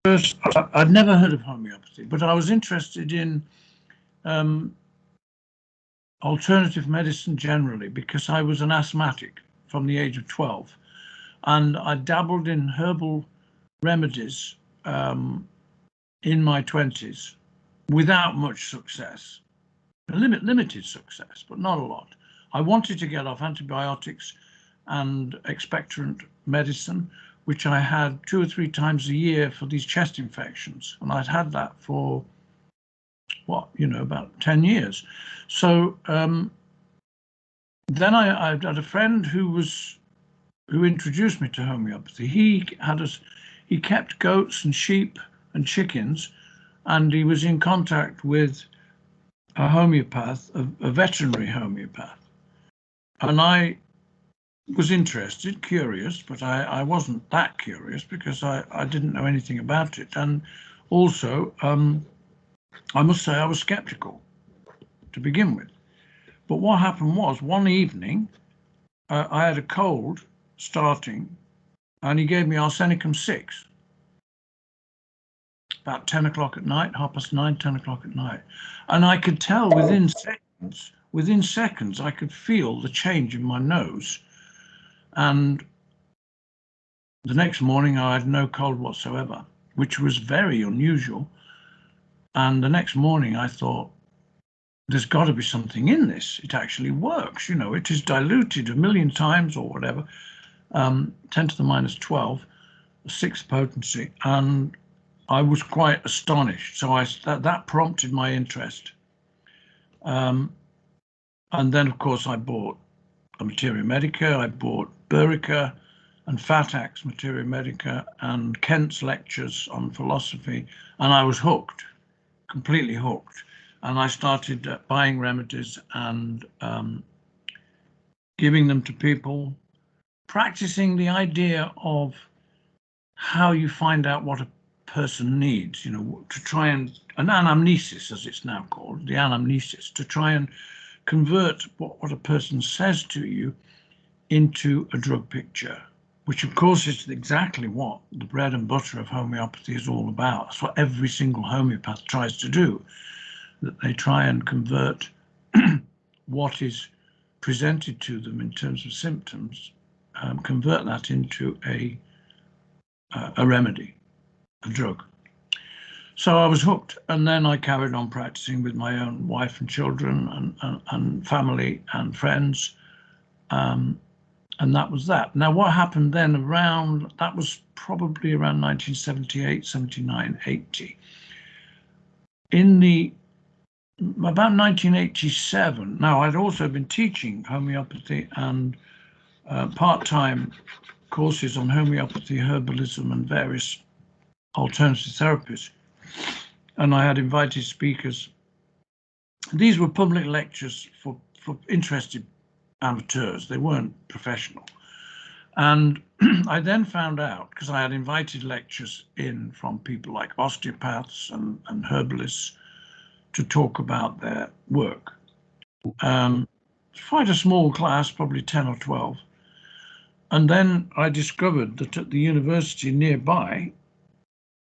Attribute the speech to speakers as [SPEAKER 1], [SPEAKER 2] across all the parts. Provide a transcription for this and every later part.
[SPEAKER 1] first, I'd never heard of homeopathy, but I was interested in alternative medicine generally because I was an asthmatic from the age of 12, and I dabbled in herbal remedies in my 20s without much success, limited success, but not a lot. I wanted to get off antibiotics and expectorant medicine, which I had 2 or 3 times a year for these chest infections. And I'd had that for, what, about 10 years. So then I had a friend who introduced me to homeopathy. He kept goats and sheep and chickens, and he was in contact with a homeopath, a veterinary homeopath. And I was interested, curious, but I wasn't that curious because I didn't know anything about it. And also, I must say I was skeptical to begin with. But what happened was, one evening, I had a cold starting, and he gave me arsenicum 6, about 10 o'clock at night, 9:30, 10 o'clock at night. And I could tell within seconds, I could feel the change in my nose. And the next morning I had no cold whatsoever, which was very unusual. And the next morning I thought, there's got to be something in this. It actually works. It is diluted 1,000,000 times or whatever, 10 to the minus 12, 6th potency. And I was quite astonished. So that prompted my interest. And then, of course, I bought a Materia Medica, I bought Burica and Fatax Materia Medica and Kent's lectures on philosophy, and I was hooked, completely hooked. And I started buying remedies and giving them to people, practicing the idea of how you find out what a person needs, to try an anamnesis, as it's now called, the anamnesis, to try and convert what a person says to you into a drug picture, which of course is exactly what the bread and butter of homeopathy is all about. That's what every single homeopath tries to do, that they try and convert what is presented to them in terms of symptoms, convert that into a remedy, a drug. So I was hooked, and then I carried on practicing with my own wife and children and family and friends, and that was that. Now, what happened then that was probably around 1978, 79, 80. About 1987, now I'd also been teaching homeopathy and part-time courses on homeopathy, herbalism, and various alternative therapies. And I had invited speakers. These were public lectures for interested amateurs. They weren't professional. And I then found out, because I had invited lectures in from people like osteopaths and herbalists to talk about their work. Quite a small class, probably 10 or 12. And then I discovered that at the university nearby,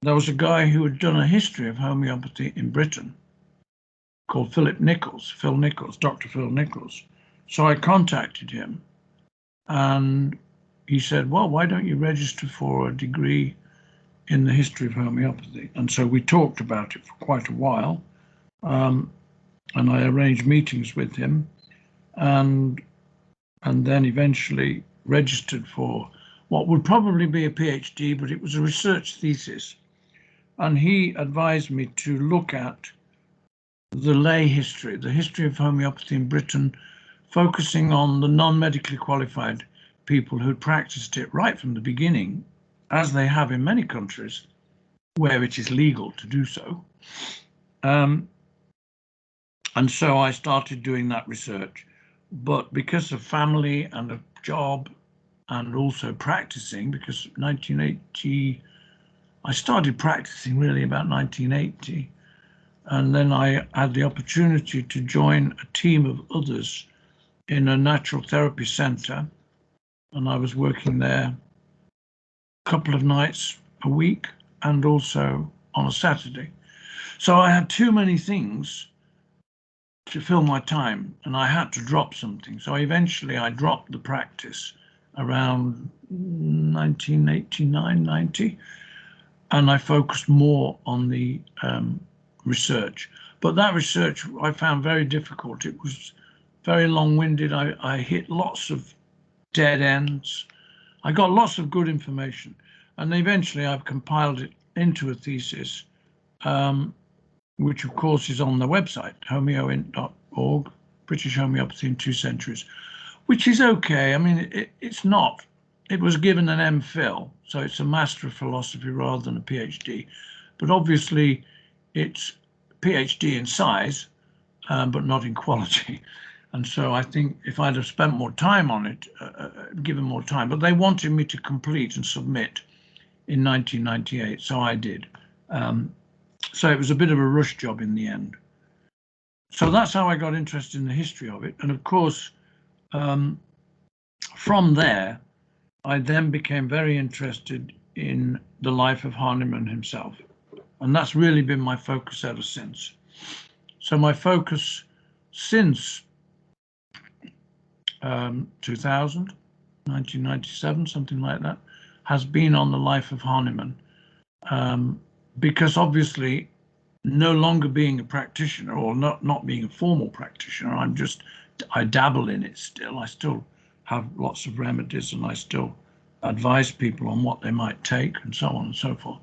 [SPEAKER 1] there was a guy who had done a history of homeopathy in Britain called Dr. Phil Nichols. So I contacted him, and he said, well, why don't you register for a degree in the history of homeopathy? And so we talked about it for quite a while, and I arranged meetings with him, and then eventually registered for what would probably be a PhD, but it was a research thesis. And he advised me to look at the lay history, the history of homeopathy in Britain, focusing on the non-medically qualified people who'd practiced it right from the beginning, as they have in many countries where it is legal to do so. And so I started doing that research. But because of family and a job, and also practicing, because 1980, I started practicing really about 1980, and then I had the opportunity to join a team of others in a natural therapy centre, and I was working there a couple of nights a week, and also on a Saturday. So I had too many things to fill my time, and I had to drop something. So eventually I dropped the practice around 1989, 90, and I focused more on the research. But that research I found very difficult. It was very long-winded. I hit lots of dead ends. I got lots of good information, and eventually I've compiled it into a thesis, which of course is on the website, homeoint.org, British Homeopathy in 2 Centuries, which is okay. I mean, it's not. It was given an MPhil, so it's a Master of Philosophy rather than a PhD. But obviously, it's PhD in size, but not in quality. And so I think if I'd have spent more time on it, given more time, but they wanted me to complete and submit in 1998, so I did. So it was a bit of a rush job in the end. So that's how I got interested in the history of it. And of course, from there, I then became very interested in the life of Hahnemann himself. And that's really been my focus ever since. So my focus since 2000, 1997, something like that, has been on the life of Hahnemann. Because obviously, no longer being a practitioner, or not being a formal practitioner, I dabble in it still. I still have lots of remedies, and I still advise people on what they might take and so on and so forth.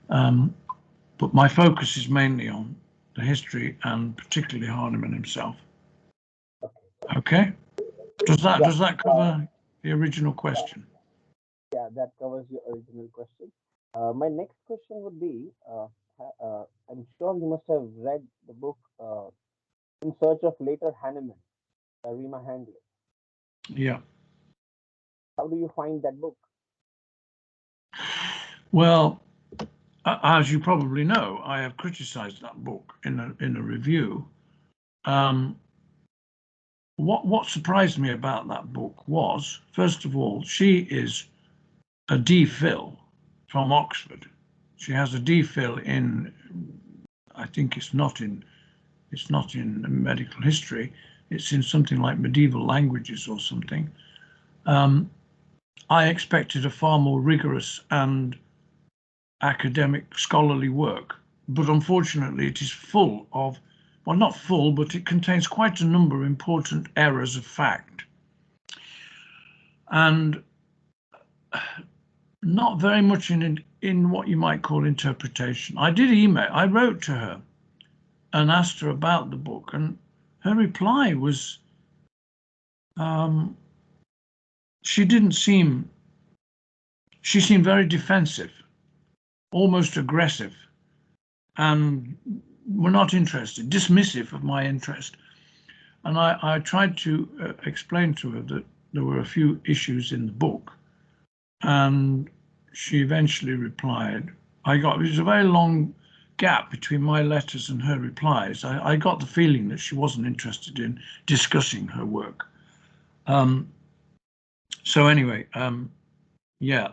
[SPEAKER 1] But my focus is mainly on the history, and particularly Hahnemann himself. Okay? Does that cover the original question?
[SPEAKER 2] Yeah, that covers your original question. My next question would be, I'm sure you must have read the book In Search of Later Hahnemann by Rima Handley.
[SPEAKER 1] Yeah.
[SPEAKER 2] How do you find that book?
[SPEAKER 1] Well, as you probably know, I have criticized that book in a review. What surprised me about that book was, first of all, she is a DPhil from Oxford. She has a DPhil in, I think it's not in medical history. It's in something like medieval languages or something. I expected a far more rigorous and academic scholarly work, but unfortunately it is full of, well, not full, but it contains quite a number of important errors of fact, and not very much in what you might call interpretation. I wrote to her and asked her about the book, and her reply was, she seemed very defensive, almost aggressive, and were not interested, dismissive of my interest. And I tried to explain to her that there were a few issues in the book, and she eventually replied. It was a very long gap between my letters and her replies. I got the feeling that she wasn't interested in discussing her work. So anyway, yeah,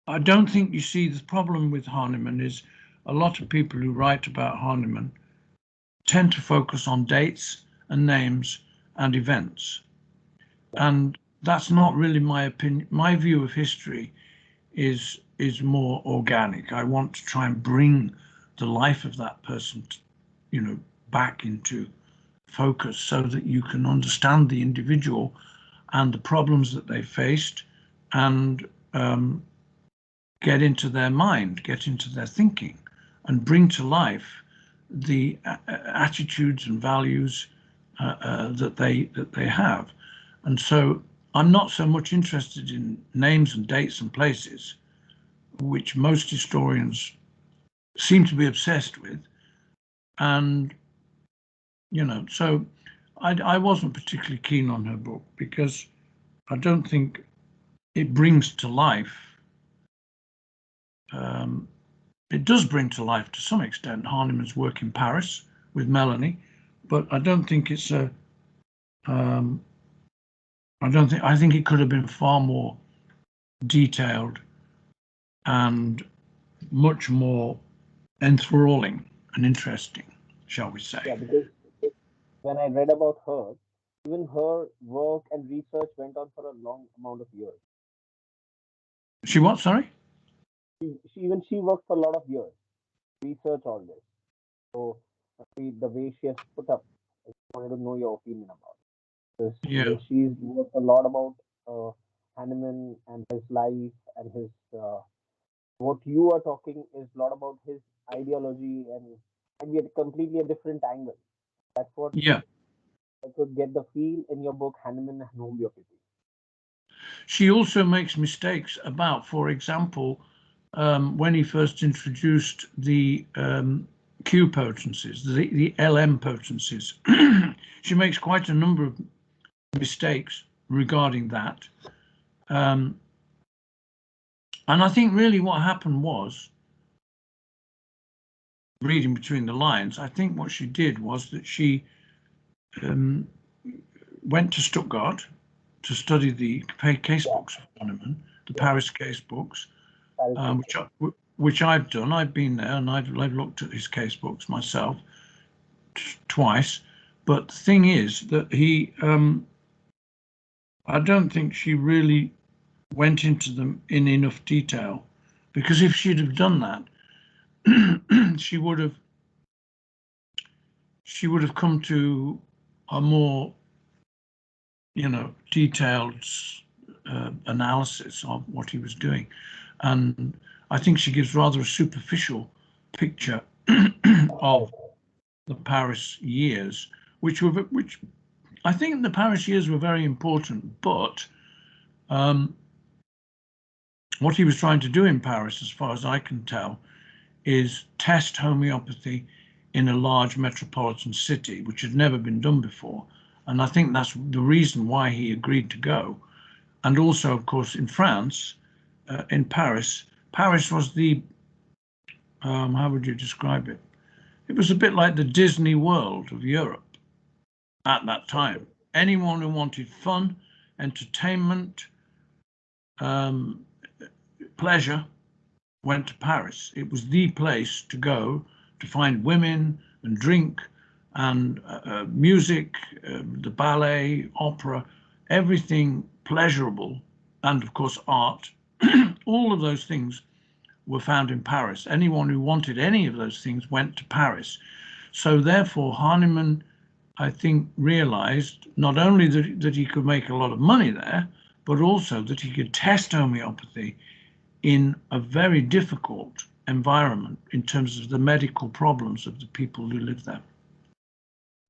[SPEAKER 1] I don't think, you see, the problem with Hahnemann is a lot of people who write about Hahnemann tend to focus on dates and names and events. And that's not really my opinion. My view of history is more organic. I want to try and bring the life of that person, back into focus, so that you can understand the individual and the problems that they faced, and get into their mind, get into their thinking, and bring to life the attitudes and values that they have. And so I'm not so much interested in names and dates and places, which most historians seem to be obsessed with. And, so I wasn't particularly keen on her book, because I don't think it brings to life, it does bring to life to some extent Hahnemann's work in Paris with Melanie, but I don't think it's I think it could have been far more detailed and much more enthralling and interesting, shall we
[SPEAKER 2] Yeah,
[SPEAKER 1] say.
[SPEAKER 2] because when I read about her, even her work and research went on for a long amount of years.
[SPEAKER 1] She what, sorry?
[SPEAKER 2] She worked for a lot of years, research all this. So the way she has put up, I wanted to know your opinion about it. Because
[SPEAKER 1] Yeah,
[SPEAKER 2] even she's worked a lot about Hahnemann and his life and his what you are talking is a lot about his ideology and yet completely a different angle. That's what
[SPEAKER 1] yeah.
[SPEAKER 2] I could get the feel in your book, Hahnemann and Homeopathy.
[SPEAKER 1] She also makes mistakes about, for example, when he first introduced the Q potencies, the LM potencies. She makes quite a number of mistakes regarding that. Um, and I think really what happened was, reading between the lines, I think what she did was that she um, went to Stuttgart to study the case
[SPEAKER 2] Yeah,
[SPEAKER 1] books of Hahnemann, the
[SPEAKER 2] yeah,
[SPEAKER 1] Paris case books,
[SPEAKER 2] that is
[SPEAKER 1] um, which, I, which I've done. I've been there and I've looked at his case books myself twice. But the thing is that I don't think she really went into them in enough detail, because if she'd have done that, she would have come to a more, detailed analysis of what he was doing. And I think she gives rather a superficial picture of
[SPEAKER 2] correct.
[SPEAKER 1] the Paris years, which I think the Paris years were very important. But um, what he was trying to do in Paris, as far as I can tell, is test homeopathy in a large metropolitan city, which had never been done before. And I think that's the reason why he agreed to go. And also, of course, in France, in Paris, Paris was the, how would you describe it? It was a bit like the Disney World of Europe at that
[SPEAKER 2] Okay.
[SPEAKER 1] time. Anyone who wanted fun, entertainment, um, pleasure went to Paris. It was the place to go to find women and drink and music, the ballet, opera, everything pleasurable, and of course art. All of those things were found in Paris. Anyone who wanted any of those things went to Paris. So therefore, Hahnemann, I think, realized not only that he could make a lot of money there, but also that he could test homeopathy in a very difficult environment in terms of the medical problems of the people who live there.